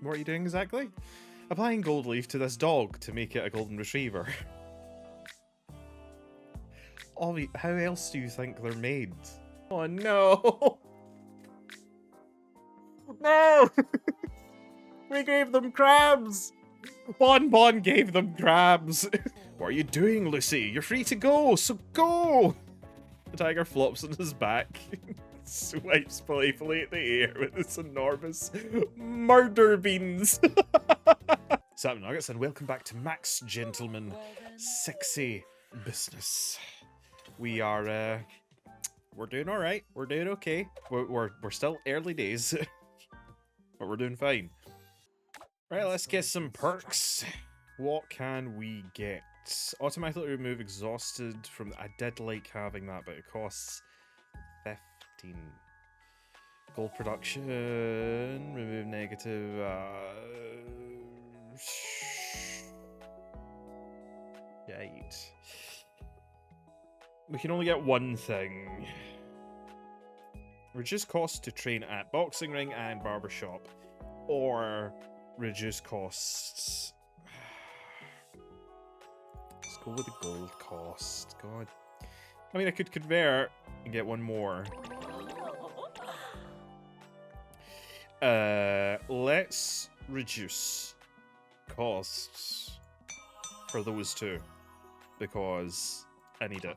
What are you doing exactly? Applying gold leaf to this dog to make it a golden retriever. Ollie, how else do you think they're made? Oh no! No! We gave them crabs! Bon gave them crabs! What are you doing, Lucy? You're free to go, so go! The tiger flops on his back, swipes playfully at the air with its enormous murder beans. Sup Nuggets, and welcome back to Max Gentleman Sexy Business. We are, we're doing alright, we're doing okay. We're still early days, but we're doing fine. Right, let's get some perks. What can we get? Automatically remove exhausted from... I did like having that, but it costs 15. Gold production, remove negative... Right. We can only get one thing. Reduce costs to train at boxing ring and barbershop. Or reduce costs... Let's go with the gold cost. God. I mean, I could convert and get one more. Let's reduce costs for those two, because I need it.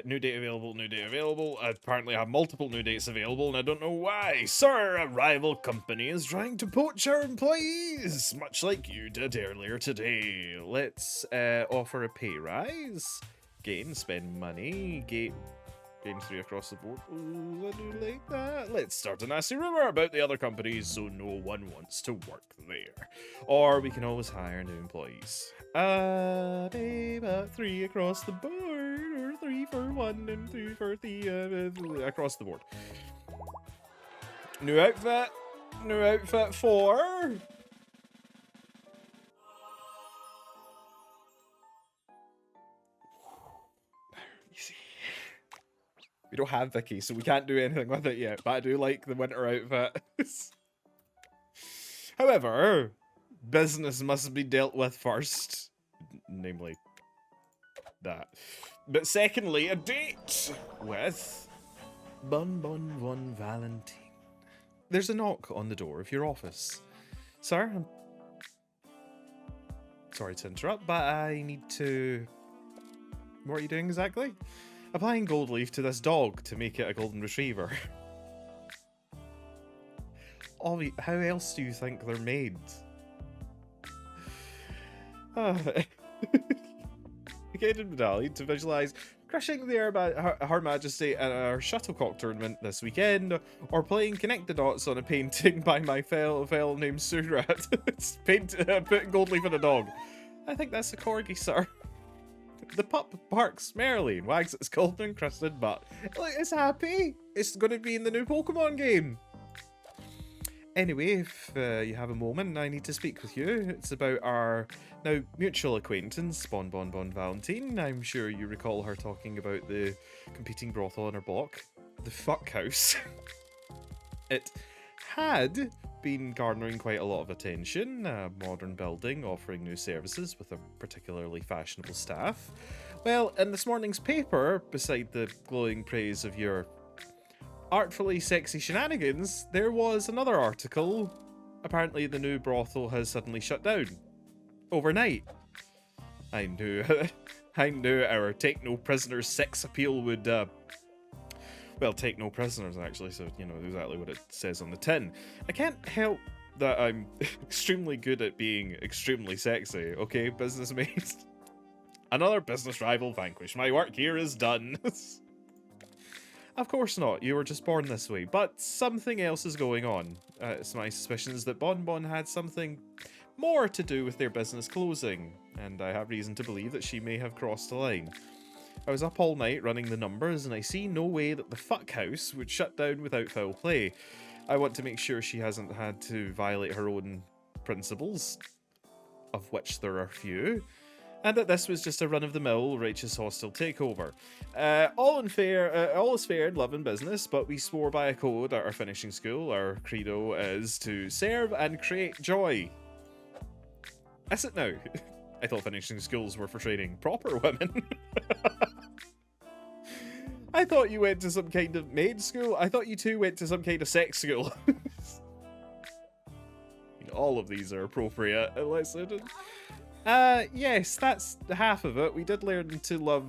New date available, new date available. Apparently I have multiple new dates available and I don't know why. Sir, a rival company is trying to poach our employees, much like you did earlier today. Let's offer a pay rise. Gain, spend money, gain 3 across the board. Ooh, I do like that. Let's start a nasty rumor about the other companies so no one wants to work there. Or we can always hire new employees. Babe, 3 across the board, or 3 for 1 and 3 for the across the board. New outfit 4. Easy. We don't have Vicky, so we can't do anything with it yet, but I do like the winter outfit. However, business must be dealt with first. Namely, that. But secondly, a date with Bon Valentine. There's a knock on the door of your office. Sir, I'm sorry to interrupt, but I need to... What are you doing exactly? Applying gold leaf to this dog to make it a golden retriever. Ollie, how else do you think they're made? Gated medallion to visualize crushing Her Majesty at our shuttlecock tournament this weekend, or playing Connect the Dots on a painting by my fellow named Surat. Putting gold leaf on a dog. I think that's a corgi, sir. The pup barks merrily and wags its golden encrusted butt. Like, it's happy. It's going to be in the new Pokemon game. Anyway, if you have a moment, I need to speak with you. It's about our now mutual acquaintance, Bon Valentine. I'm sure you recall her talking about the competing brothel on her block. The fuck house. It had been garnering quite a lot of attention. A modern building offering new services with a particularly fashionable staff. Well, in this morning's paper, beside the glowing praise of your artfully sexy shenanigans, there was another article. Apparently the new brothel has suddenly shut down. Overnight. I knew our take no prisoners sex appeal would, well, take no prisoners actually, so you know exactly what it says on the tin. I can't help that I'm extremely good at being extremely sexy, okay, Business Maid? Another business rival vanquished. My work here is done. Of course not, you were just born this way, but something else is going on. It's my suspicions that Bon had something more to do with their business closing, and I have reason to believe that she may have crossed the line. I was up all night running the numbers, and I see no way that the fuck house would shut down without foul play. I want to make sure she hasn't had to violate her own principles, of which there are few. and that this was just a run-of-the-mill righteous hostile takeover. All is fair in love and business, but we swore by a code at our finishing school. Our credo is to serve and create joy. Is it now? I thought finishing schools were for training proper women. I thought you went to some kind of maid school. I thought you two went to some kind of sex school. All of these are appropriate. Yes, that's half of it. We did learn to love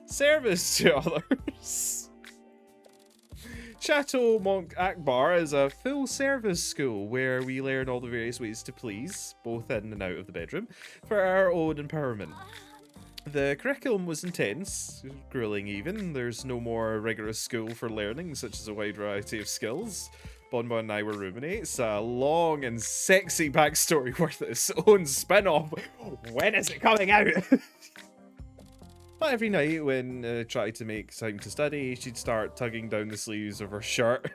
service to others. Chateau Monk Akbar is a full-service school where we learn all the various ways to please, both in and out of the bedroom, for our own empowerment. The curriculum was intense, grueling even. There's no more rigorous school for learning, such as a wide variety of skills. Bonbon and I were roommates. A long and sexy backstory worth its own spin-off. When is it coming out? But every night when tried to make time to study, she'd start tugging down the sleeves of her shirt.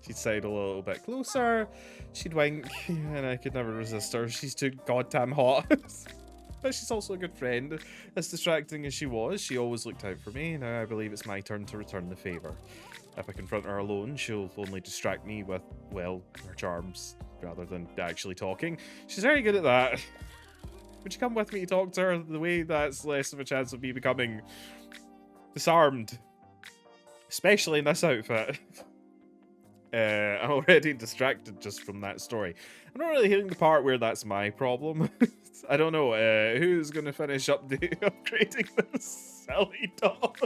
She'd sidle a little bit closer. She'd wink, and I could never resist her. She's too goddamn hot. But she's also a good friend. As distracting as she was, she always looked out for me. Now I believe it's my turn to return the favour. If I confront her alone, she'll only distract me with, well, her charms, rather than actually talking. She's very good at that. Would you come with me to talk to her? The way that's less of a chance of me becoming disarmed. Especially in this outfit. I'm already distracted just from that story. I'm not really hearing the part where that's my problem. I don't know, who's going to finish upgrading this silly dog?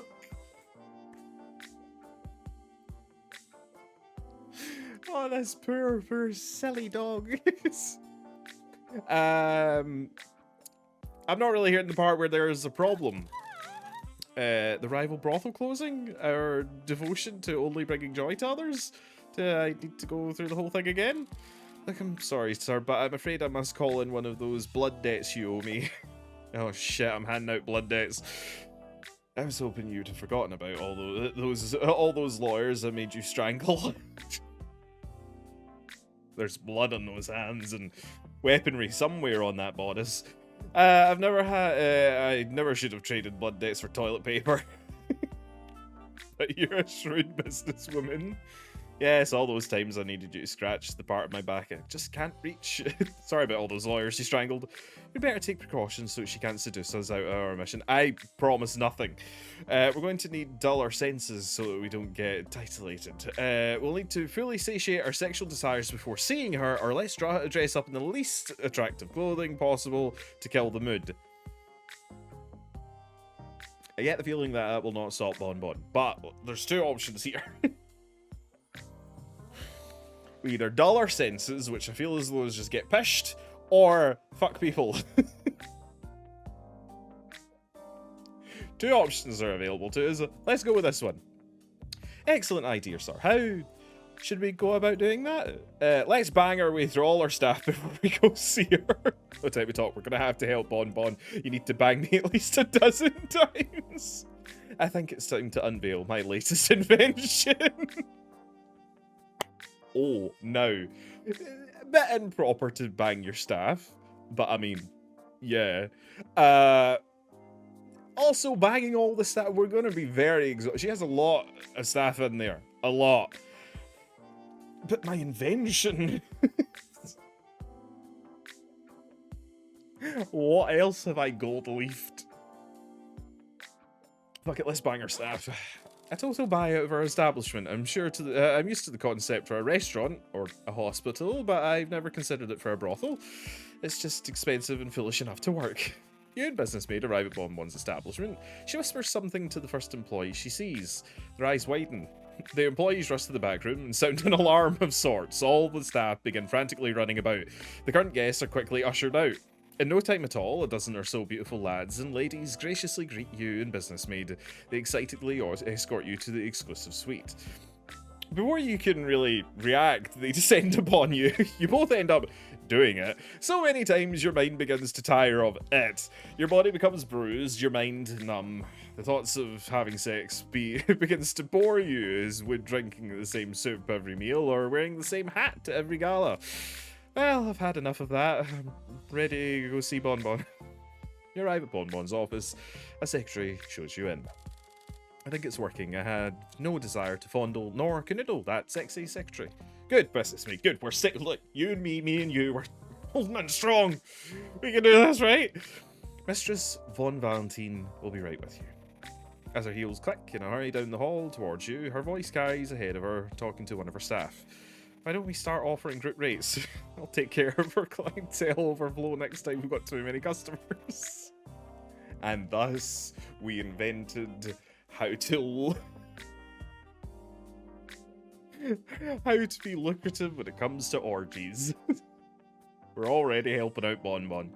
Oh, this poor silly dog. I'm not really hearing the part where there is a problem. The rival brothel closing? Our devotion to only bringing joy to others? Do I need to go through the whole thing again? Look, I'm sorry, sir, but I'm afraid I must call in one of those blood debts you owe me. Oh shit, I'm handing out blood debts. I was hoping you'd have forgotten about all those lawyers that made you strangle. There's blood on those hands and weaponry somewhere on that bodice. I never should have traded blood debts for toilet paper. But you're a shrewd businesswoman. Yes, all those times I needed you to scratch the part of my back I just can't reach. Sorry about all those lawyers she strangled. We better take precautions so she can't seduce us out of our mission. I promise nothing. We're going to need dull our senses so that we don't get titillated. We'll need to fully satiate our sexual desires before seeing her, or let's dress up in the least attractive clothing possible to kill the mood. I get the feeling that will not stop Bonbon, but there's two options here. We either dull our senses, which I feel as though is just get pished, or fuck people. Two options are available to us. Let's go with this one. Excellent idea, sir. How should we go about doing that? Let's bang our way through all our staff before we go see her. No time to talk. We're going to have to help Bonbon. You need to bang me at least a dozen times. I think it's time to unveil my latest invention. Oh, no. A bit improper to bang your staff, but I mean, yeah. Also, banging all the staff, we're going to be very exhausted. She has a lot of staff in there. A lot. But my invention... What else have I gold-leafed? Fuck it, let's bang our staff. A total buy out of our establishment. I'm used to the concept for a restaurant or a hospital, but I've never considered it for a brothel. It's just expensive and foolish enough to work. You and Business Maid arrive at Bonbon's establishment. She whispers something to the first employee she sees. Their eyes widen. The employees rush to the back room and sound an alarm of sorts. All the staff begin frantically running about. The current guests are quickly ushered out. In no time at all, a dozen or so beautiful lads and ladies graciously greet you and Business Maid. They excitedly escort you to the exclusive suite. Before you can really react, they descend upon you. You both end up doing it so many times your mind begins to tire of it. Your body becomes bruised, your mind numb. The thoughts of having sex begins to bore you, as would drinking the same soup every meal or wearing the same hat to every gala. Well, I've had enough of that. I'm ready to go see Bonbon. You arrive at Bonbon's office. A secretary shows you in. I think it's working. I had no desire to fondle nor canoodle that sexy secretary. Good, Business Maid, good. We're sick. Look, you and me and you, we're holding on strong. We can do this, right? Mistress Von Valentine will be right with you. As her heels click in a hurry down the hall towards you, her voice carries ahead of her, talking to one of her staff. Why don't we start offering group rates? I'll take care of our clientele overflow next time we've got too many customers. And thus, we invented how to be lucrative when it comes to orgies. We're already helping out Bonbon.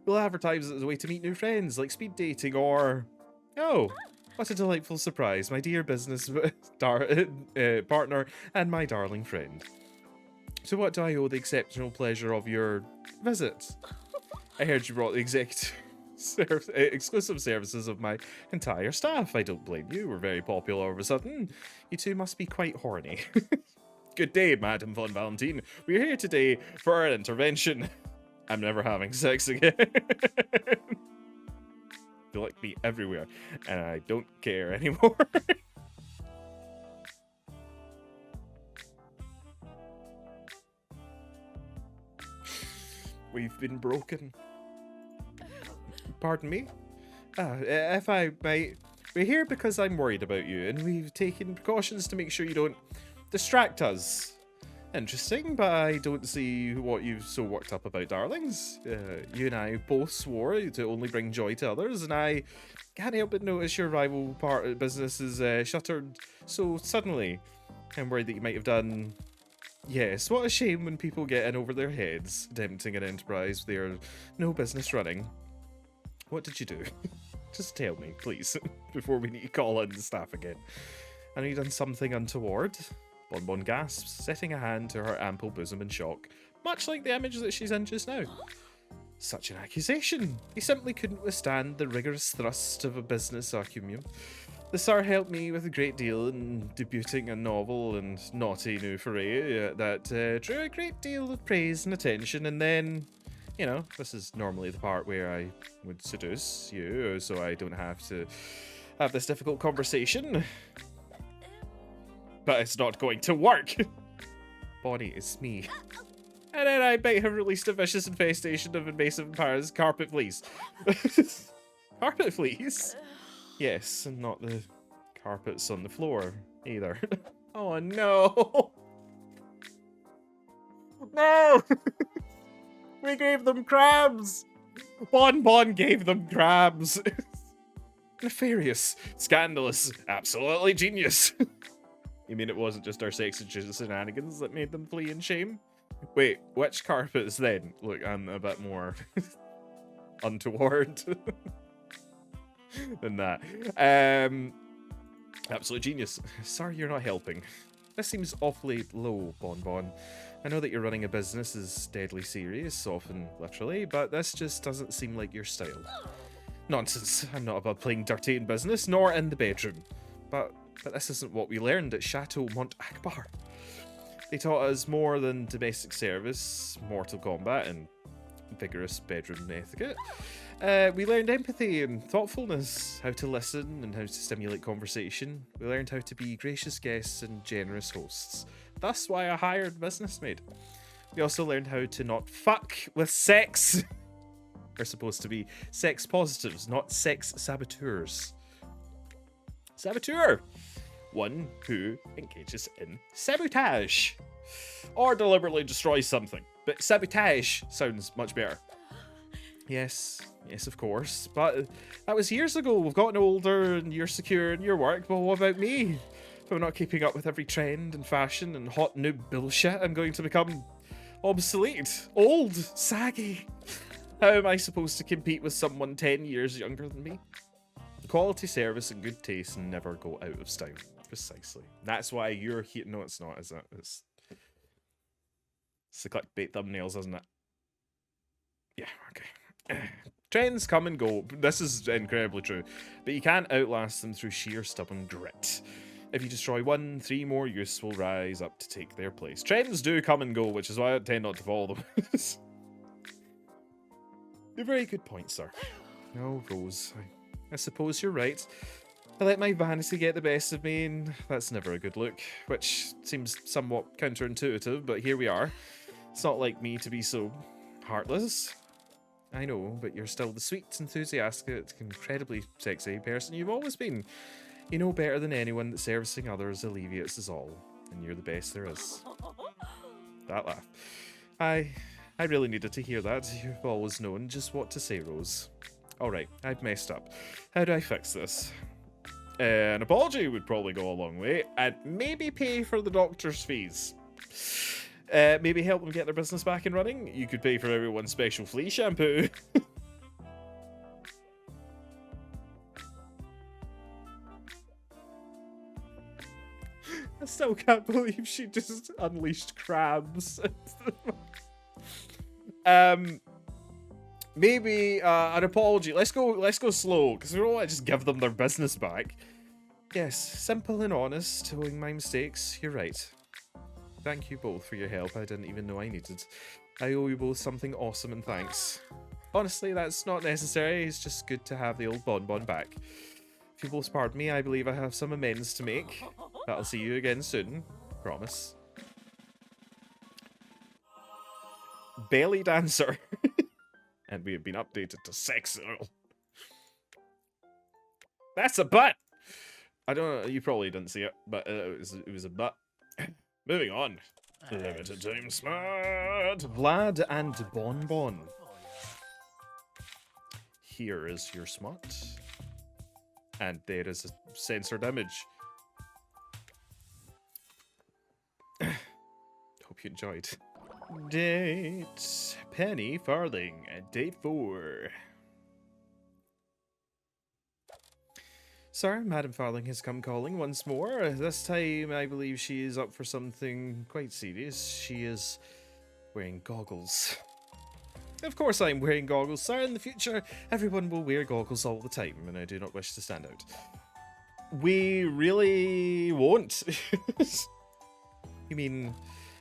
We'll advertise it as a way to meet new friends, like speed dating or... Oh, what a delightful surprise, my dear business partner and my darling friend. So what do I owe the exceptional pleasure of your visit? I heard you brought the exclusive services of my entire staff. I don't blame you. We're very popular all of a sudden. You two must be quite horny. Good day, Madam Von Valentine. We're here today for an intervention. I'm never having sex again. You like me everywhere, and I don't care anymore. We've been broken. Pardon me? If I might, we're here because I'm worried about you, and we've taken precautions to make sure you don't distract us. Interesting, but I don't see what you've so worked up about, darlings. You and I both swore to only bring joy to others, and I can't help but notice your rival part of business is shuttered so suddenly. I'm worried that you might have done... Yes, what a shame when people get in over their heads, attempting an enterprise they're no business running. What did you do? Just tell me, please, before we need to call in the staff again. I know you've done something untoward. Bonbon gasps, setting a hand to her ample bosom in shock, much like the image that she's in just now. Such an accusation! He simply couldn't withstand the rigorous thrust of a business acumen. The sir helped me with a great deal in debuting a novel and naughty new foray that drew a great deal of praise and attention, and then, you know, this is normally the part where I would seduce you, so I don't have to have this difficult conversation. But it's not going to work. Bonnie, it's me. And then I might have released a vicious infestation of invasive carpet fleas. Carpet fleas? Yes, and not the carpets on the floor either. Oh no! No! We gave them crabs! Bonbon gave them crabs! Nefarious, scandalous, absolutely genius. You mean it wasn't just our sex shenanigans that made them flee in shame? Wait, which carpets then? Look, I'm a bit more untoward than that. Absolute genius. Sorry you're not helping. This seems awfully low, Bonbon. I know that you're running a business is deadly serious, often literally, but this just doesn't seem like your style. Nonsense. I'm not above playing dirty in business, nor in the bedroom. But this isn't what we learned at Chateau Mont Akbar. They taught us more than domestic service, mortal combat, and vigorous bedroom etiquette. We learned empathy and thoughtfulness, how to listen and how to stimulate conversation. We learned how to be gracious guests and generous hosts. That's why I hired Business Maid. We also learned how to not fuck with sex. We're supposed to be sex positives, not sex saboteurs. Saboteur! One who engages in sabotage. Or deliberately destroys something. But sabotage sounds much better. Yes, of course. But that was years ago. We've gotten older and you're secure in your work. But what about me? If I'm not keeping up with every trend and fashion and hot noob bullshit, I'm going to become obsolete, old, saggy. How am I supposed to compete with someone 10 years younger than me? Quality service and good taste never go out of style. Precisely. That's why you're here. No, it's not, is it? It's the clickbait thumbnails, isn't it? Yeah, okay. Trends come and go. This is incredibly true. But you can't outlast them through sheer stubborn grit. If you destroy one, 3 more use will rise up to take their place. Trends do come and go, which is why I tend not to follow them. A very good point, sir. Oh, Rose, I suppose you're right. I let my vanity get the best of me, and that's never a good look, which seems somewhat counterintuitive, but here we are. It's not like me to be so heartless. I know, but you're still the sweet, enthusiastic, incredibly sexy person you've always been. You know better than anyone that servicing others alleviates us all, and you're the best there is. That laugh. I really needed to hear that. You've always known just what to say, Rose. Alright, I've messed up. How do I fix this? An apology would probably go a long way, and maybe pay for the doctor's fees. Maybe help them get their business back and running. You could pay for everyone's special flea shampoo. I still can't believe she just unleashed crabs. Maybe an apology. Let's go slow, because we don't want to just give them their business back. Yes, simple and honest, owning my mistakes. You're right. Thank you both for your help. I didn't even know I needed. I owe you both something awesome, and thanks. Honestly, that's not necessary. It's just good to have the old bonbon back. If you both pardon me, I believe I have some amends to make. But I'll see you again soon. Promise. Belly dancer. And we have been updated to sex girl. That's a butt! I don't know, you probably didn't see it, but it was a butt. Moving on. Limited time smart. Vlad and Bonbon. Here is your smart. And there is a censored image. Hope you enjoyed. Date. Penny Farthing. Date 4. Sir, Madam Farthing has come calling once more. This time, I believe she is up for something quite serious. She is wearing goggles. Of course I'm wearing goggles, sir. In the future, everyone will wear goggles all the time, and I do not wish to stand out. We really won't. You mean...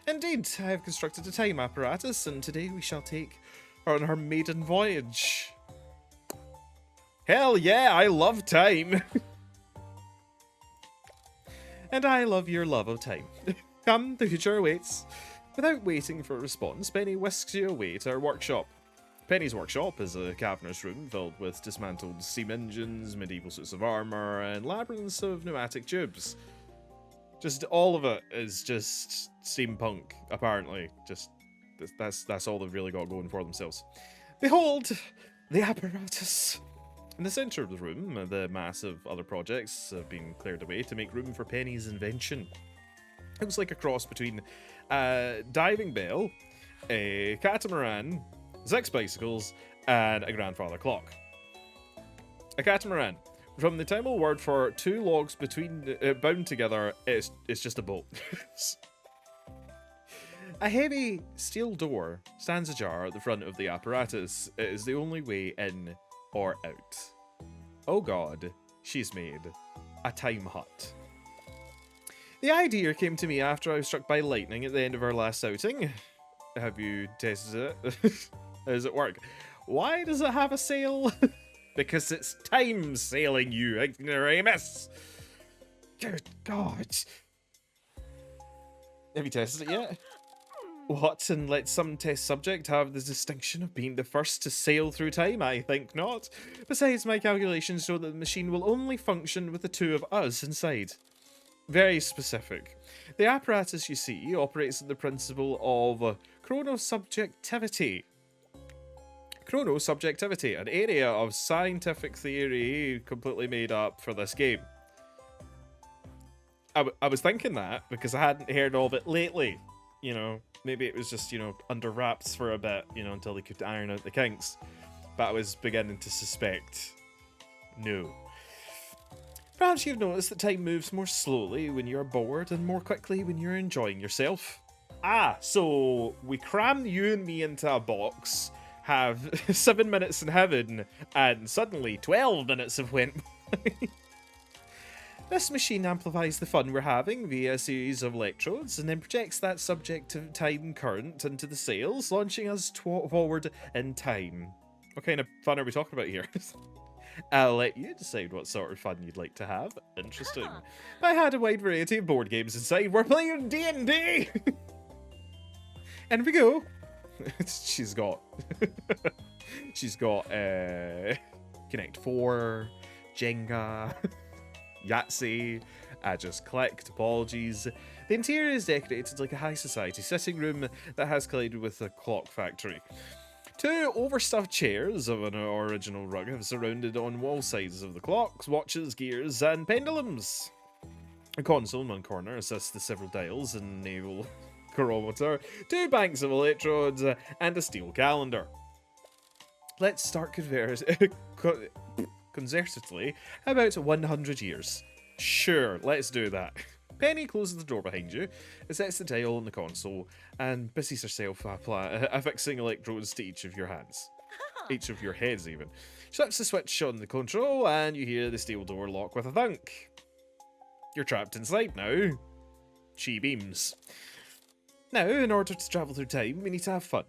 Indeed, I have constructed a time apparatus, and today we shall take her on her maiden voyage. Hell yeah, I love time. And I love your love of time. Come, the future awaits. Without waiting for a response, Penny whisks you away to her workshop. Penny's workshop is a cavernous room filled with dismantled steam engines, medieval suits of armor, and labyrinths of pneumatic tubes. Just all of it is just steampunk, apparently. Just that's all they've really got going for themselves. Behold, the apparatus. In the centre of the room, the mass of other projects have been cleared away to make room for Penny's invention. It was like a cross between a diving bell, a catamaran, 6 bicycles, and a grandfather clock. A catamaran. From the Tamil word for 2 logs between bound together, it's just a boat. A heavy steel door stands ajar at the front of the apparatus. It is the only way in or out. Oh god, she's made a time hut. The idea came to me after I was struck by lightning at the end of our last outing. Have you tested it? How does it work? Why does it have a sail? Because it's time sailing, you ignoramus! Good god. Have you tested it yet? What, and let some test subject have the distinction of being the first to sail through time? I think not. Besides, my calculations show that the machine will only function with the 2 of us inside. Very specific. The apparatus, you see, operates on the principle of chronosubjectivity. Chronosubjectivity, an area of scientific theory completely made up for this game. I was thinking that because I hadn't heard of it lately. You know, maybe it was just, you know, under wraps for a bit, you know, until they could iron out the kinks. But I was beginning to suspect. No. Perhaps you've noticed that time moves more slowly when you're bored and more quickly when you're enjoying yourself. Ah, so we cram you and me into a box, have 7 minutes in heaven, and suddenly 12 minutes have went by. This machine amplifies the fun we're having via a series of electrodes and then projects that subject of time current into the sails, launching us forward in time. What kind of fun are we talking about here? I'll let you decide what sort of fun you'd like to have. Interesting. I had a wide variety of board games inside. We're playing D&D! And we go. She's got Connect 4, Jenga, Yahtzee. I just clicked, apologies. The interior is decorated like a high society sitting room that has collided with a clock factory. 2 overstuffed chairs of an original rug have surrounded on wall sides of the clocks, watches, gears, and pendulums. A console in one corner assists the several dials and naval chronometer, 2 banks of electrodes, and a steel calendar. Let's start concertedly about 100 years. Sure, let's do that. Penny closes the door behind you, sets the dial on the console, and busies herself affixing electrodes to each of your hands. Each of your heads, even. She flips the switch on the control, and you hear the steel door lock with a thunk. You're trapped inside now. She beams. Now, in order to travel through time, we need to have fun.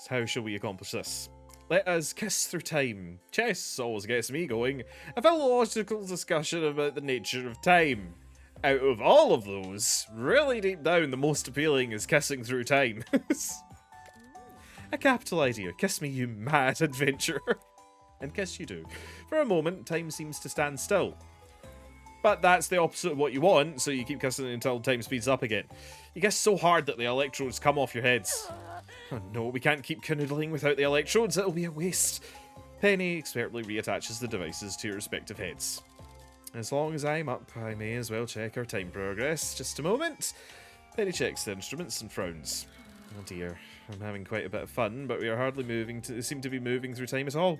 How shall we accomplish this? Let us kiss through time. Chess always gets me going. A philosophical discussion about the nature of time. Out of all of those, really deep down, the most appealing is kissing through time. A capital idea. Kiss me, you mad adventurer. And kiss you do. For a moment, time seems to stand still. But that's the opposite of what you want, so you keep kissing until time speeds up again. You kiss so hard that the electrodes come off your heads. Oh no, we can't keep canoodling without the electrodes, it'll be a waste. Penny expertly reattaches the devices to your respective heads. As long as I'm up, I may as well check our time progress. Just a moment. Penny checks the instruments and frowns. Oh dear, I'm having quite a bit of fun, but we are hardly seem to be moving through time at all.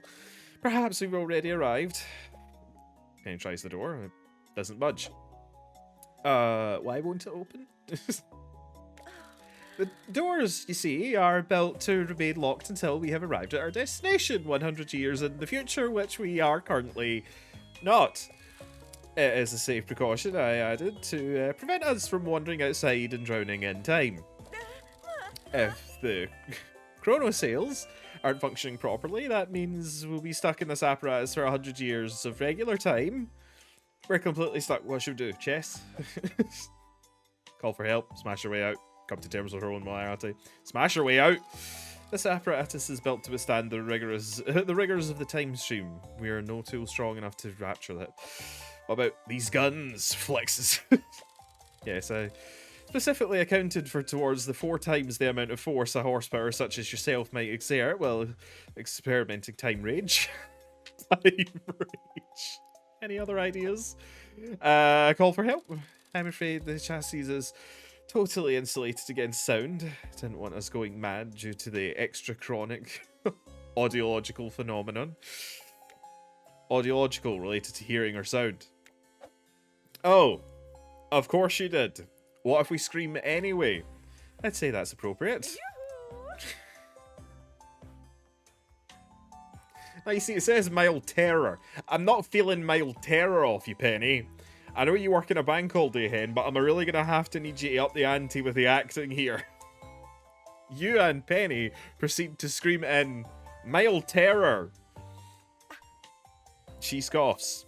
Perhaps we've already arrived. Penny tries the door. It doesn't budge. Why won't it open? The doors, you see, are built to remain locked until we have arrived at our destination 100 years in the future, which we are currently not. It is a safe precaution I added to prevent us from wandering outside and drowning in time. If the chrono sails aren't functioning properly, that means we'll be stuck in this apparatus for 100 years of regular time. We're completely stuck. What should we do? Chess? Call for help. Smash your way out. Come to terms with her own morality. Smash your way out. This apparatus is built to withstand the rigors of the time stream. We are no tool strong enough to rapture that. What about these guns? Flexes. Yes, I specifically accounted for towards the 4 times the amount of force a horsepower such as yourself might exert while experimenting time range. Time range. Any other ideas? Call for help. I'm afraid the chassis is totally insulated against sound. Didn't want us going mad due to the extra chronic audiological phenomenon. Audiological related to hearing or sound. Oh, of course you did. What if we scream anyway? I'd say that's appropriate. Now you see, it says mild terror. I'm not feeling mild terror off you, Penny. I know you work in a bank all day, hen, but I'm really gonna have to need you to up the ante with the acting here. You and Penny proceed to scream in mild terror. She scoffs.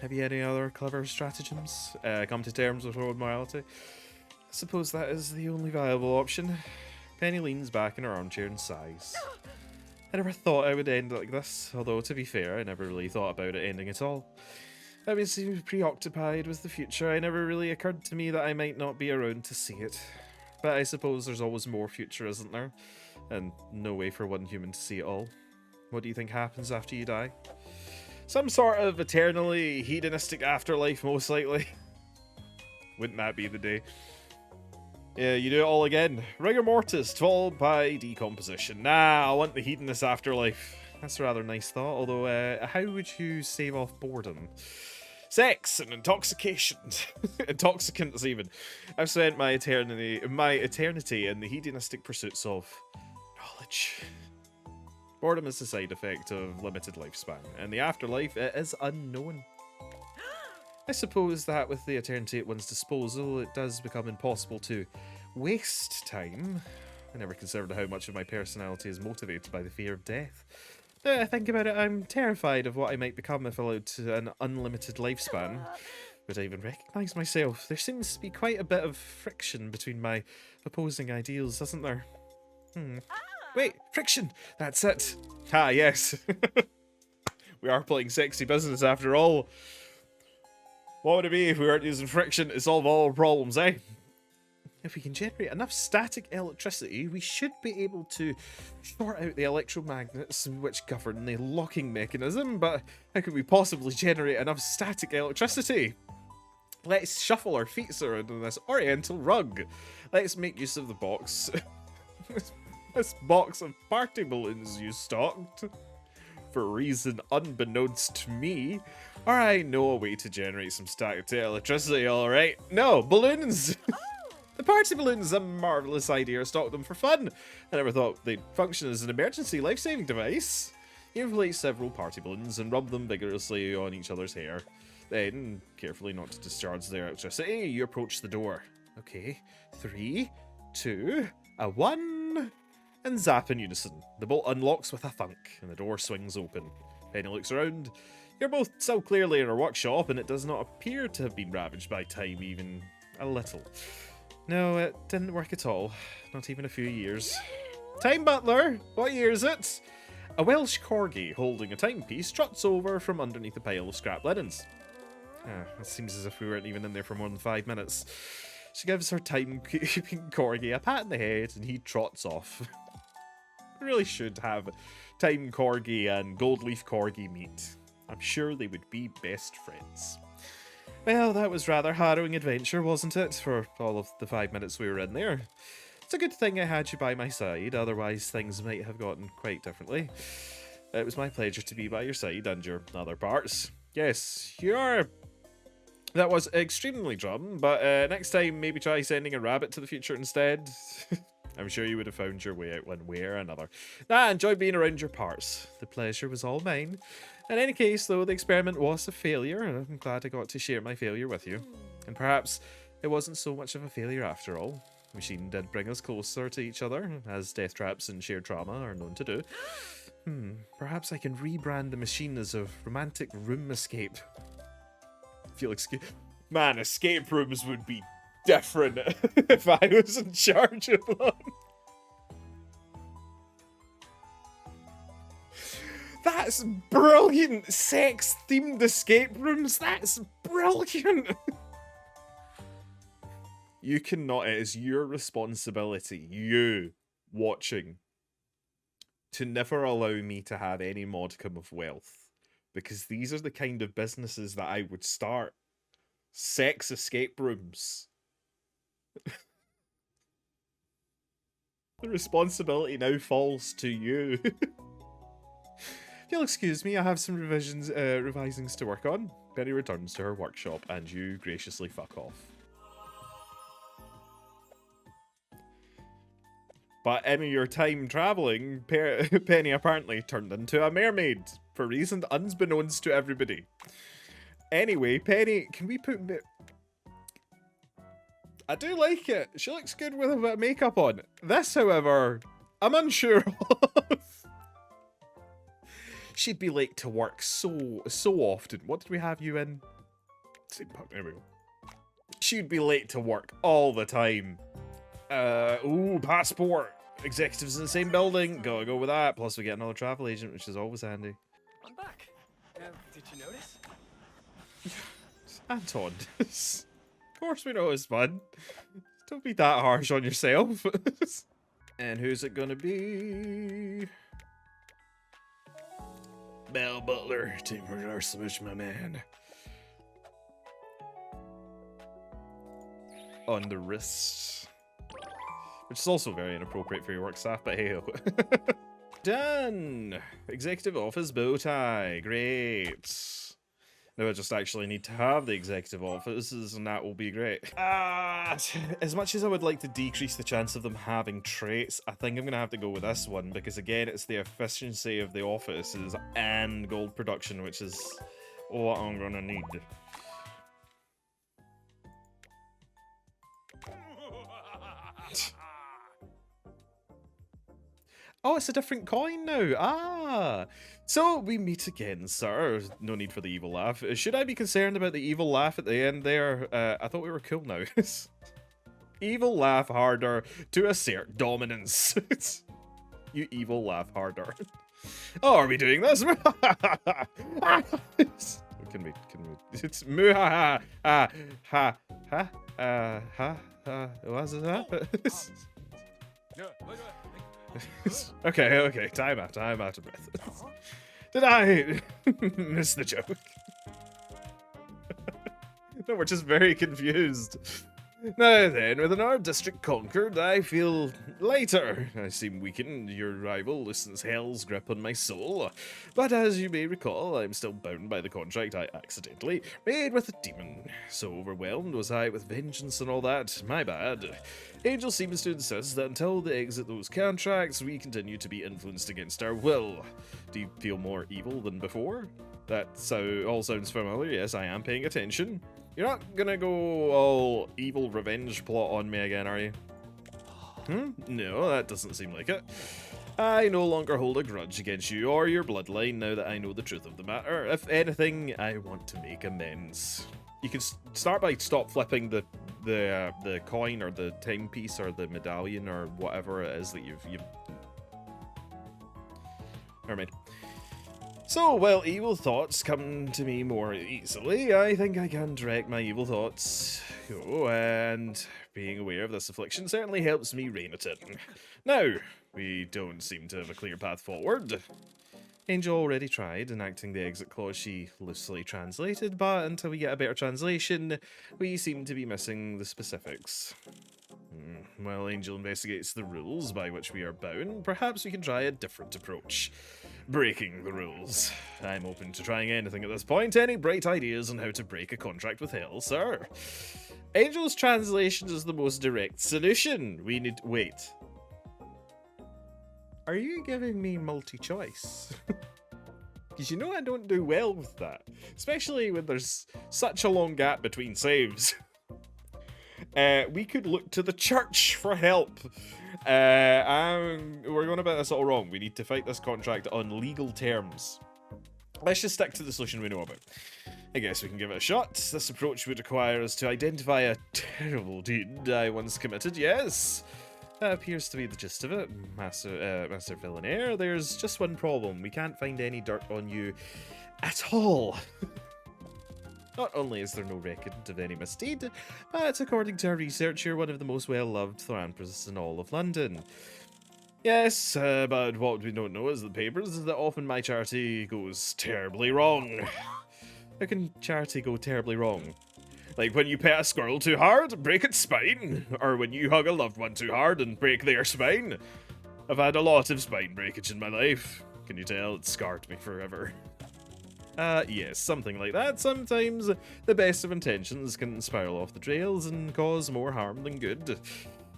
Have you any other clever stratagems? Come to terms with her own morality? I suppose that is the only viable option. Penny leans back in her armchair and sighs. I never thought I would end like this, although to be fair, I never really thought about it ending at all. I was so preoccupied with the future, it never really occurred to me that I might not be around to see it. But I suppose there's always more future, isn't there? And no way for one human to see it all. What do you think happens after you die? Some sort of eternally hedonistic afterlife, most likely. Wouldn't that be the day? Yeah, you do it all again. Rigor mortis, followed by decomposition. Nah, I want the hedonist afterlife. That's a rather nice thought, although how would you save off boredom? Sex and intoxication. Intoxicants, even. I've spent my eternity in the hedonistic pursuits of knowledge. Boredom is a side effect of limited lifespan, and the afterlife is unknown. I suppose that with the eternity at one's disposal, it does become impossible to waste time. I never considered how much of my personality is motivated by the fear of death. Now that I think about it, I'm terrified of what I might become if allowed to an unlimited lifespan. Would I even recognise myself? There seems to be quite a bit of friction between my opposing ideals, doesn't there? Wait, friction! That's it! Ah, yes. We are playing sexy business after all. What would it be if we weren't using friction to solve all our problems, eh? If we can generate enough static electricity, we should be able to short out the electromagnets which govern the locking mechanism, but how could we possibly generate enough static electricity? Let's shuffle our feet around on this oriental rug. Let's make use of the box. This box of party balloons you stocked. For a reason unbeknownst to me. Or I know a way to generate some static electricity, alright. No, balloons! The party balloon is a marvellous idea. I stocked them for fun. I never thought they'd function as an emergency life-saving device. You inflate several party balloons and rub them vigorously on each other's hair. Then, carefully not to discharge their electricity, you approach the door. Okay, 3, 2, 1, and zap in unison. The bolt unlocks with a thunk, and the door swings open. Penny looks around. You're both so clearly in our workshop, and it does not appear to have been ravaged by time even a little. No, it didn't work at all. Not even a few years. Time Butler! What year is it? A Welsh corgi holding a timepiece struts over from underneath a pile of scrap linens. It seems as if we weren't even in there for more than 5 minutes. She gives her timekeeping corgi a pat in the head and he trots off. We really should have time corgi and gold leaf corgi meet. I'm sure they would be best friends. Well, that was rather harrowing adventure, wasn't it, for all of the 5 minutes we were in there? It's a good thing I had you by my side, otherwise things might have gotten quite differently. It was my pleasure to be by your side and your other parts. Yes, you are... That was extremely dumb, but next time maybe try sending a rabbit to the future instead. I'm sure you would have found your way out one way or another. I enjoyed being around your parts. The pleasure was all mine. In any case, though, the experiment was a failure, and I'm glad I got to share my failure with you. And perhaps it wasn't so much of a failure after all. The machine did bring us closer to each other, as death traps and shared trauma are known to do. Perhaps I can rebrand the machine as a romantic room escape. Man, escape rooms would be different if I was in charge of them. That's brilliant! Sex-themed escape rooms, that's brilliant! You cannot, it is your responsibility, you watching, to never allow me to have any modicum of wealth. Because these are the kind of businesses that I would start. Sex escape rooms. The responsibility now falls to you. If you'll excuse me, I have some revisings to work on. Betty returns to her workshop and you graciously fuck off. But in your time travelling, Penny apparently turned into a mermaid, for reasons unbeknownst to everybody. Anyway, Penny, can we put... I do like it. She looks good with a bit of makeup on. This, however, I'm unsure of. She'd be late to work so often. What did we have you in? There we go. She'd be late to work all the time. Ooh, passport. Executives in the same building. Gotta go with that. Plus we get another travel agent, which is always handy. I'm back. Did you notice? Anton. Of course we know it's fun. Don't be that harsh on yourself. And who's it gonna be? Bell Butler. Team Radar Switch, my man. On the wrist. Which is also very inappropriate for your work staff, but hey-ho. Done! Executive office bow tie. Great. Now I just actually need to have the executive offices, and that will be great. As much as I would like to decrease the chance of them having traits, I think I'm going to have to go with this one, because again, it's the efficiency of the offices and gold production, which is what I'm going to need. Oh, it's a different coin now. Ah. So we meet again, sir. No need for the evil laugh. Should I be concerned about the evil laugh at the end there? I thought we were cool now. Evil laugh harder to assert dominance. You evil laugh harder. Oh, are we doing this? Can we? It's muhaha ha ha what's that? Okay, time out of breath. Did I miss the joke? No, we're just very confused. Now then, with our district conquered, I feel lighter. I seem weakened. Your rival loosens hell's grip on my soul. But as you may recall, I'm still bound by the contract I accidentally made with a demon. So overwhelmed was I with vengeance and all that. My bad. Angel seems to insist that until they exit those contracts, we continue to be influenced against our will. Do you feel more evil than before? That all sounds familiar. Yes, I am paying attention. You're not gonna go all evil revenge plot on me again, are you? No, that doesn't seem like it. I no longer hold a grudge against you or your bloodline now that I know the truth of the matter. If anything, I want to make amends. You can start by stop flipping the coin or the timepiece or the medallion or whatever it is that you've... Never mind. So, while evil thoughts come to me more easily, I think I can direct my evil thoughts. Oh, and being aware of this affliction certainly helps me rein it in. Now, we don't seem to have a clear path forward. Angel already tried enacting the exit clause she loosely translated, but until we get a better translation, we seem to be missing the specifics. While Angel investigates the rules by which we are bound, perhaps we can try a different approach. Breaking the rules. I'm open to trying anything at this point. Any bright ideas on how to break a contract with hell, sir? Angel's translation is the most direct solution. We need... Wait. Are you giving me multi-choice? Because you know I don't do well with that. Especially when there's such a long gap between saves. We could look to the church for help. We're going about this all wrong. We need to fight this contract on legal terms. Let's just stick to the solution we know about. I guess we can give it a shot. This approach would require us to identify a terrible deed I once committed, yes. That appears to be the gist of it, Master Villainaire. There's just one problem. We can't find any dirt on you at all. Not only is there no record of any misdeed, but according to our research, you're one of the most well-loved philanthropists in all of London. Yes, but what we don't know is the papers is that often my charity goes terribly wrong. How can charity go terribly wrong? Like when you pet a squirrel too hard, break its spine, or when you hug a loved one too hard and break their spine. I've had a lot of spine breakage in my life. Can you tell? It scarred me forever. Yes, something like that. Sometimes the best of intentions can spiral off the trails and cause more harm than good.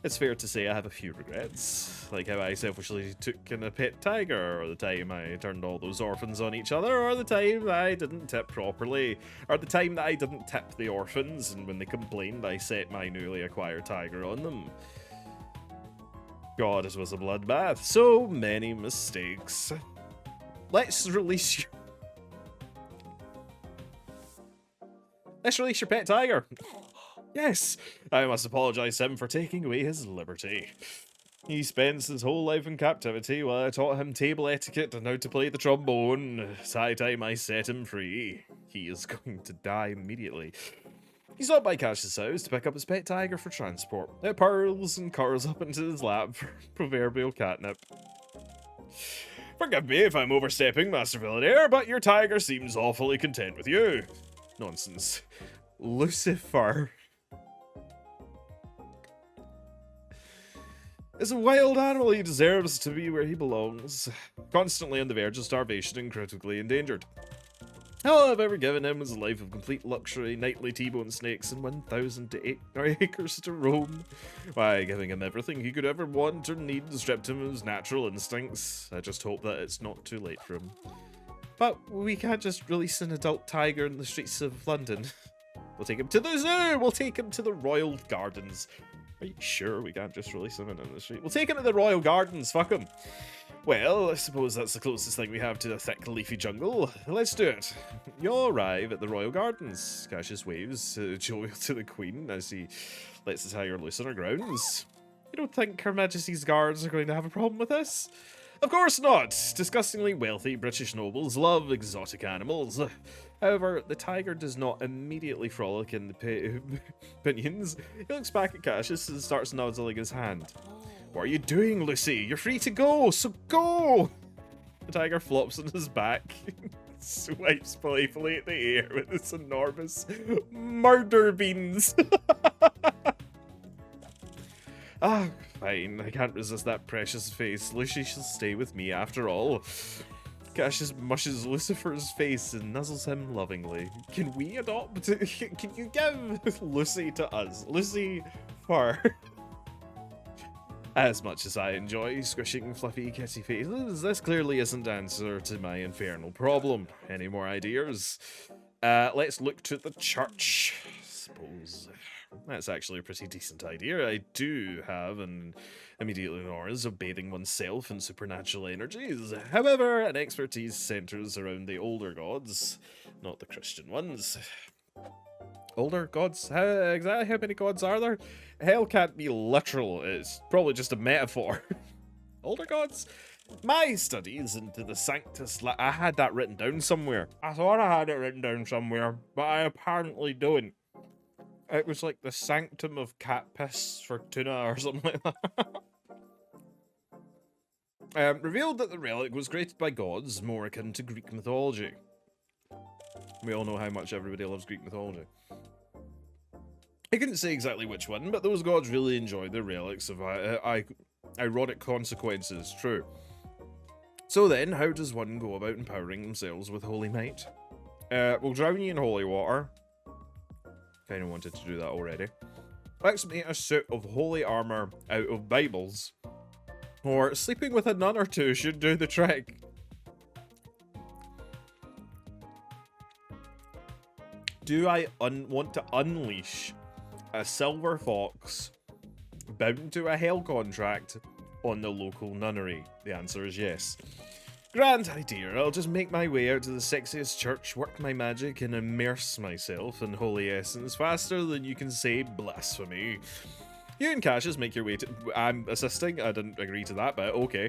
It's fair to say I have a few regrets, like how I selfishly took in a pet tiger, or the time I turned all those orphans on each other, or the time I didn't tip properly, or the time that I didn't tip the orphans, and when they complained I set my newly acquired tiger on them. God, it was a bloodbath. So many mistakes. Let's release your pet tiger. Yes, I must apologize to him for taking away his liberty. He spends his whole life in captivity while I taught him table etiquette and how to play the trombone. It's high time I set him free. He is going to die immediately. He stopped by Cashious' house to pick up his pet tiger for transport. It purrs and curls up into his lap for proverbial catnip. Forgive me if I'm overstepping, Master Villainaire, but your tiger seems awfully content with you. Nonsense. Lucifurr is a wild animal. He deserves to be where he belongs. Constantly on the verge of starvation and critically endangered. All I've ever given him was a life of complete luxury, nightly T-bone snakes, and 1,000 acres to roam. Why, giving him everything he could ever want or need stripped him of his natural instincts. I just hope that it's not too late for him. But we can't just release an adult tiger in the streets of London. We'll take him to the zoo! We'll take him to the Royal Gardens. Are you sure we can't just release him in the street? We'll take him to the Royal Gardens, fuck him. Well, I suppose that's the closest thing we have to a thick, leafy jungle. Let's do it. You'll arrive at the Royal Gardens. Cashious waves jovial to the Queen as he lets the tiger loose on her grounds. You don't think Her Majesty's guards are going to have a problem with this? Of course not! Disgustingly wealthy British nobles love exotic animals. However, the tiger does not immediately frolic in the pinions. He looks back at Cashious and starts nuzzling his hand. What are you doing, Lucy? You're free to go, so go! The tiger flops on his back, swipes playfully at the air with its enormous murder beans. Ah, fine. I can't resist that precious face. Lucy shall stay with me after all. Cashious mushes Lucifurr's face and nuzzles him lovingly. Can we adopt? Can you give Lucy to us? Lucifurr. As much as I enjoy squishing fluffy kitty faces, this clearly isn't the answer to my infernal problem. Any more ideas? Let's look to the church. Suppose that's actually a pretty decent idea. I do have an immediately knowledge of bathing oneself in supernatural energies. However, an expertise centers around the older gods, not the Christian ones. Older gods? Exactly how many gods are there? Hell can't be literal, it's probably just a metaphor. Older gods? My studies into the Sanctus... I had that written down somewhere. I thought I had it written down somewhere, but I apparently don't. It was like the Sanctum of Cat Piss for Tuna or something like that. Revealed that the relic was created by gods more akin to Greek mythology. We all know how much everybody loves Greek mythology. I couldn't say exactly which one, but those gods really enjoyed the relics of ironic consequences, true. So then, how does one go about empowering themselves with holy might? We'll drown you in holy water. Kinda wanted to do that already. Let's make a suit of holy armor out of Bibles. Or sleeping with a nun or two should do the trick. Do I want to unleash a silver fox bound to a hell contract on the local nunnery? The answer is yes. Grand idea. I'll just make my way out to the sexiest church, work my magic, and immerse myself in holy essence faster than you can say blasphemy. You and Cashious make your way to... I'm assisting. I didn't agree to that, but okay.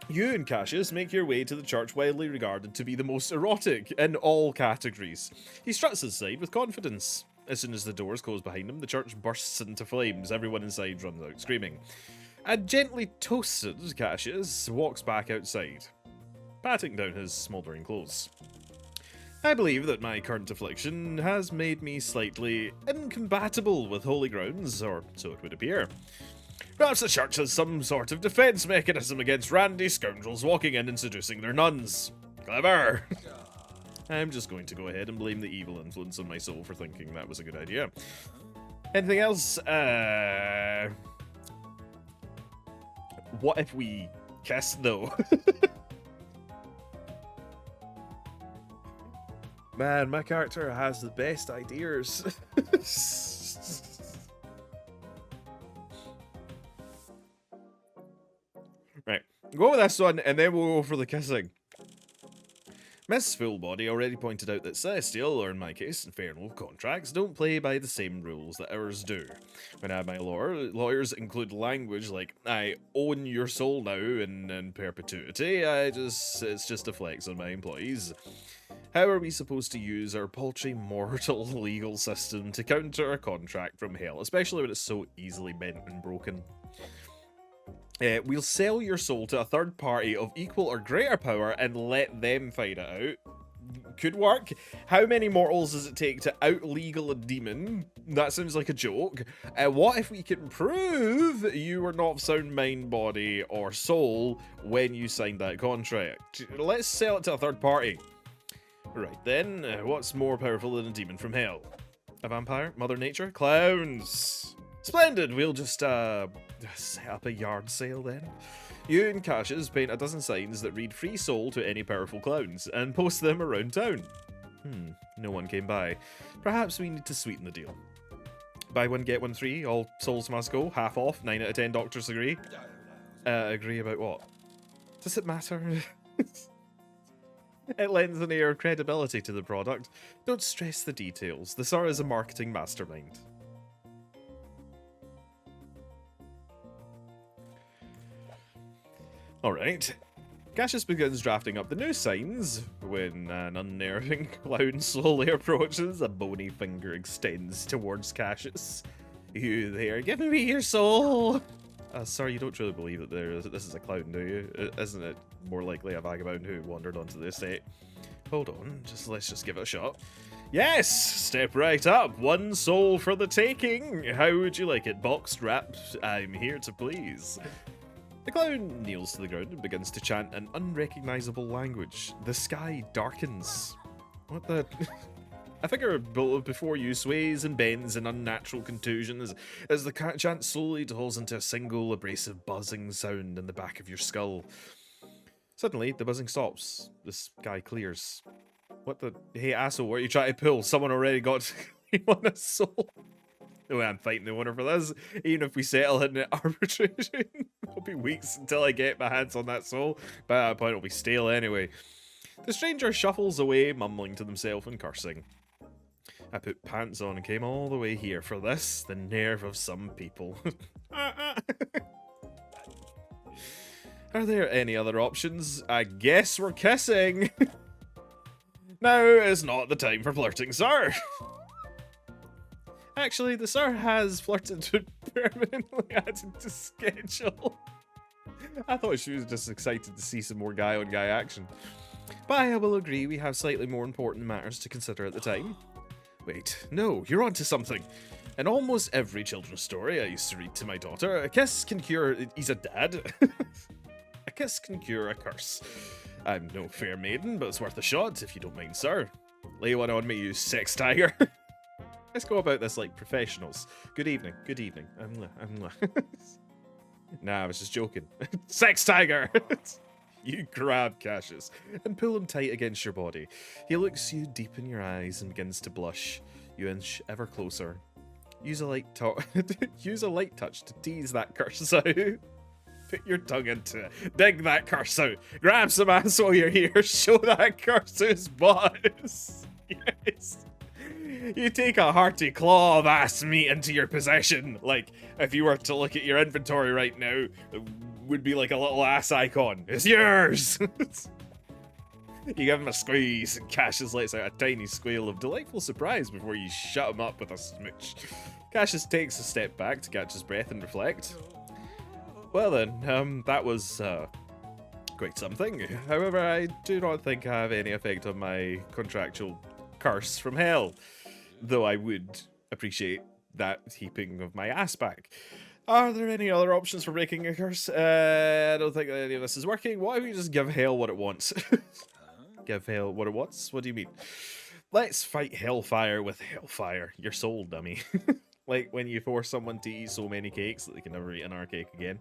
You and Cashious make your way to the church widely regarded to be the most erotic in all categories. He struts his side with confidence. As soon as the doors close behind him, the church bursts into flames. Everyone inside runs out screaming. A gently toasted Cashious walks back outside, patting down his smouldering clothes. I believe that my current affliction has made me slightly incompatible with holy grounds, or so it would appear. Perhaps the church has some sort of defense mechanism against randy scoundrels walking in and seducing their nuns. Clever! I'm just going to go ahead and blame the evil influence on my soul for thinking that was a good idea. Anything else? What if we kiss, though? Man, my character has the best ideas. Right, go with this one, and then we'll go for the kissing. Miss Fullbody already pointed out that Celestial, or in my case, Infernal, contracts don't play by the same rules that ours do. When I have my lawyers include language like, I own your soul now in perpetuity, it's just a flex on my employees. How are we supposed to use our paltry mortal legal system to counter a contract from hell, especially when it's so easily bent and broken? We'll sell your soul to a third party of equal or greater power and let them fight it out. Could work. How many mortals does it take to out-legal a demon? That sounds like a joke. What if we can prove you were not of sound mind, body, or soul when you signed that contract? Let's sell it to a third party. Right then, what's more powerful than a demon from hell? A vampire? Mother Nature? Clowns! Splendid, we'll just set up a yard sale then. You and Cashious paint a dozen signs that read free soul to any powerful clowns and post them around town. No one came by. Perhaps we need to sweeten the deal. Buy one, get one free, all souls must go, half off, 9 out of 10 doctors agree. Agree about what? Does it matter? It lends an air of credibility to the product. Don't stress the details. The Tsar is a marketing mastermind. Alright. Cashious begins drafting up the new signs when an unnerving clown slowly approaches. A bony finger extends towards Cashious. You there, give me your soul! Sir, you don't really believe that this is a clown, do you? Isn't it more likely a vagabond who wandered onto the estate? Hold on, let's just give it a shot. Yes! Step right up. 1 soul for the taking. How would you like it? Boxed, wrapped? I'm here to please. The clown kneels to the ground and begins to chant an unrecognizable language. The sky darkens. What the... A figure before you sways and bends in unnatural contusion as the chant slowly dulls into a single abrasive buzzing sound in the back of your skull. Suddenly, the buzzing stops. The sky clears. What the... Hey, asshole, what are you trying to pull? Someone already got you on a soul. No way I'm fighting the owner for this. Even if we settle in arbitration, it'll be weeks until I get my hands on that soul. By that point, it'll be stale anyway. The stranger shuffles away, mumbling to himself and cursing. I put pants on and came all the way here for this. The nerve of some people. Are there any other options? I guess we're kissing. Now is not the time for flirting, sir. Actually, the sir has flirted to permanently added to schedule. I thought she was just excited to see some more guy-on-guy action. But I will agree we have slightly more important matters to consider at the time. Wait, no, you're onto something. In almost every children's story I used to read to my daughter, a kiss can cure... He's a dad. A kiss can cure a curse. I'm no fair maiden, but it's worth a shot, if you don't mind, sir. Lay one on me, you sex tiger. Let's go about this like professionals. Good evening, good evening. Nah, I was just joking. Sex tiger! You grab Cashious and pull him tight against your body. He looks you deep in your eyes and begins to blush. You inch ever closer. Use a light touch to tease that curse out. Put your tongue into it. Dig that curse out. Grab some ass while you're here. Show that curse who's boss. Yes. You take a hearty claw of ass meat into your possession. Like, if you were to look at your inventory right now, it would be like a little ass icon. It's yours! You give him a squeeze, and Cashious lets out a tiny squeal of delightful surprise before you shut him up with a smooch. Cashious takes a step back to catch his breath and reflect. Well then, that was, quite something. However, I do not think I have any effect on my contractual curse from hell. Though I would appreciate that heaping of my ass back. Are there any other options for breaking a curse? I don't think any of this is working. Why don't we just give hell what it wants? Give hell what it wants? What do you mean? Let's fight hellfire with hellfire. You're sold, dummy. Like when you force someone to eat so many cakes that they can never eat another cake again.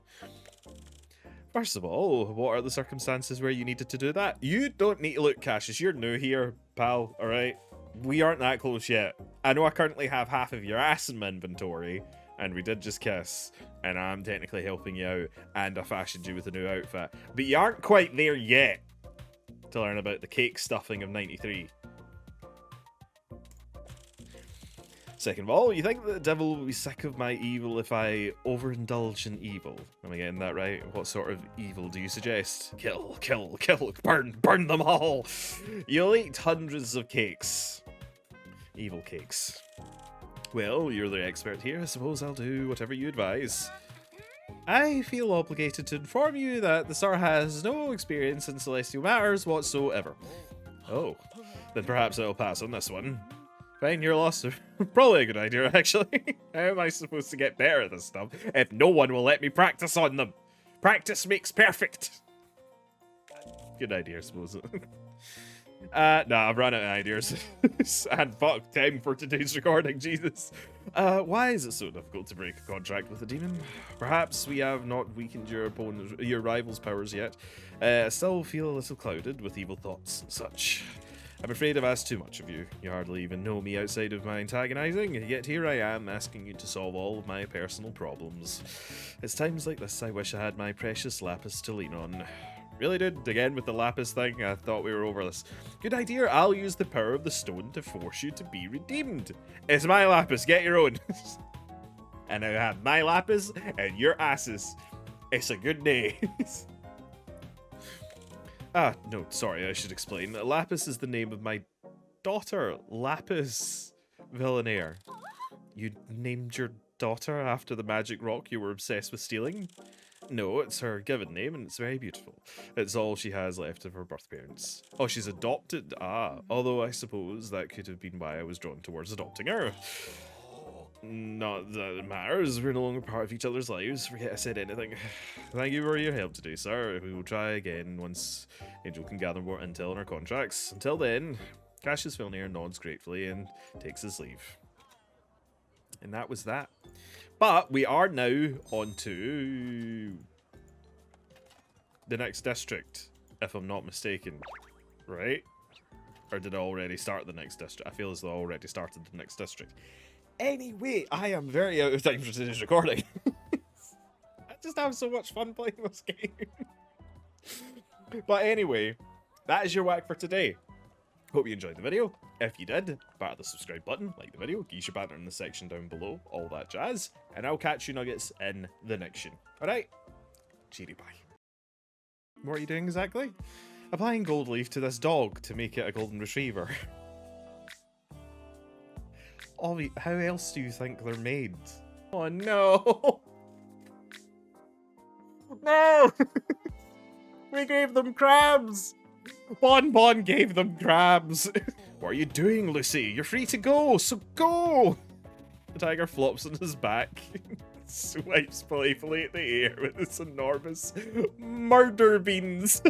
First of all, what are the circumstances where you needed to do that? You don't need to look, Cashious. You're new here, pal, alright? We aren't that close yet. I know I currently have half of your ass in my inventory, and we did just kiss, and I'm technically helping you out, and I fashioned you with a new outfit. But you aren't quite there yet to learn about the cake stuffing of 93. Second of all, you think that the devil will be sick of my evil if I overindulge in evil? Am I getting that right? What sort of evil do you suggest? Kill, kill, kill, burn, burn them all! You'll eat hundreds of cakes. Evil cakes. Well, you're the expert here. I suppose I'll do whatever you advise. I feel obligated to inform you that the Tsar has no experience in celestial matters whatsoever. Oh, then perhaps I'll pass on this one. Fine, you're lost. Probably a good idea, actually. How am I supposed to get better at this stuff if no one will let me practice on them? Practice makes perfect. Good idea, I suppose. Nah, I've run out of ideas. And fuck, time for today's recording, Jesus. Why is it so difficult to break a contract with a demon? Perhaps we have not weakened your rival's powers yet. I still feel a little clouded with evil thoughts and such. I'm afraid I've asked too much of you. You hardly even know me outside of my antagonizing, yet here I am asking you to solve all of my personal problems. It's times like this I wish I had my precious lapis to lean on. Really, dude? Again with the lapis thing? I thought we were over this. Good idea. I'll use the power of the stone to force you to be redeemed. It's my lapis. Get your own. And I have my lapis and your asses. It's a good day. Ah, no, sorry, I should explain. Lapis is the name of my daughter, Lapis Villainaire. You named your daughter after the magic rock you were obsessed with stealing? No, it's her given name, and it's very beautiful. It's all she has left of her birth parents. Oh, she's adopted? Ah, although I suppose that could have been why I was drawn towards adopting her. Not that it matters, we're no longer part of each other's lives. Forget I said anything. Thank you for your help today, sir. We will try again once Angel can gather more intel on our contracts. Until then, Cashious Daughter nods gratefully and takes his leave. And that was that. But we are now on to the next district, if I'm not mistaken. Right? Or did I already start the next district? I feel as though I already started the next district. Anyway, I am very out of time for today's recording. I just have so much fun playing this game. But anyway, that is your whack for today. Hope you enjoyed the video. If you did, batter the subscribe button, like the video, geese your banner in the section down below, all that jazz, and I'll catch you nuggets in the next one. Alright? Cheery bye. What are you doing exactly? Applying gold leaf to this dog to make it a golden retriever. Ollie, how else do you think they're made? Oh no! No! We gave them crabs! Bon gave them crabs! What are you doing, Lucy? You're free to go, so go! The tiger flops on his back, swipes playfully at the air with its enormous murder beans.